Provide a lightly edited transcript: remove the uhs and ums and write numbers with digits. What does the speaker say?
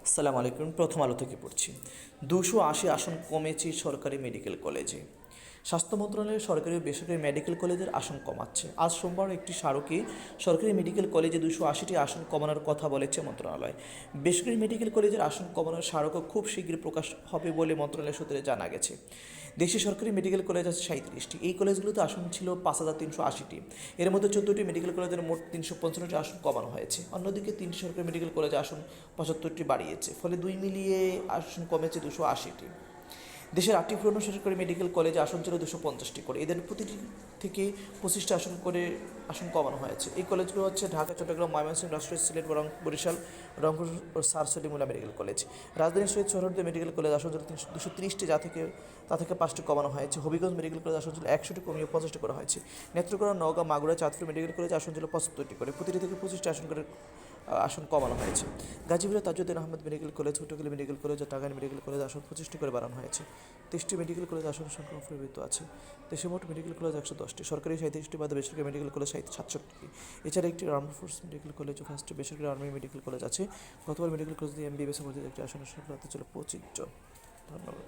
আসসালামু আলাইকুম। প্রথম আলো থেকে পড়ছি। 280 আসন কমেছে সরকারি মেডিকেল কলেজে। স্বাস্থ্য মন্ত্রণালয় সরকারি ও বেসরকারি মেডিকেল কলেজের আসন কমাচ্ছে। আজ সোমবার একটি স্মারকে সরকারি মেডিকেল কলেজে 280টি আসন কমানোর কথা বলেছে মন্ত্রণালয়। বেসরকারি মেডিকেল কলেজের আসন কমানোর স্মারকও খুব শীঘ্রই প্রকাশ হবে বলে মন্ত্রণালয় সূত্রে জানা গেছে। দেশে সরকারি মেডিকেল কলেজ আছে 37টি। এই কলেজগুলোতে আসন ছিল 5380টি। এর মধ্যে 14টি মেডিকেল কলেজের মোট 355টি আসন কমানো হয়েছে। অন্যদিকে 3টি সরকারি মেডিকেল কলেজে আসন 75টি বাড়িয়েছে। ফলে দুই মিলিয়ে আসন কমেছে 280টি। দেশের 8টি পুরনো সরকারি মেডিকেল কলেজে আসন ছিল 250টি করে। এদের প্রতিটি থেকে 25টি আসন করে আসন কমানো হয়েছে। এই কলেজগুলো হচ্ছে ঢাকা, চট্টগ্রাম, ময়মনসিংহ, রাজশাহী, সিলেট, বরিশাল, রংপুর ও স্যার সলিমুল্লাহ মেডিকেল কলেজ। রাজধানী শহীদ সোহরাওয়ার্দী মেডিকেল কলেজ আসন ছিল 230টি, তা থেকে 5টি কমানো হয়েছে। হবিগঞ্জ মেডিকেল কলেজ আসন ছিল 100টি, কমিয়ে 50টি করা হয়েছে। নেত্রকোনা, নওগাঁ, মাগুরা, চাঁদপুর মেডিকেল কলেজ আসন ছিল 75টি করে। প্রতিটি থেকে 25টি আসন করে আসন কমানো হয়েছে। গাজীপুরে তাজউদ্দিন আহমেদ মেডিকেল কলেজ, হুট্টগিলি মেডিকেল কলেজ ও টাঙ্গাইল মেডিকেল কলেজ আসন 25টি করে বাড়ানো হয়েছে। 23টি মেডিকেল কলেজ আসন সংখ্যা পরিবর্তিত আছে। দেশে মোট মেডিকেল কলেজ 110টি, সরকারি 37টি বাদে বেসরকারি মেডিকেল কলেজ 67টি। এছাড়া একটি আর্মড ফোর্স মেডিকেল কলেজ ও 5টি বেসরকারি আর্মি মেডিকেল কলেজ আছে। গতবার মেডিকেল কলেজ দিয়ে MBBS ভর্তিতে একটি আসনের সংখ্যা হতে ছিল 25 জন। ধন্যবাদ।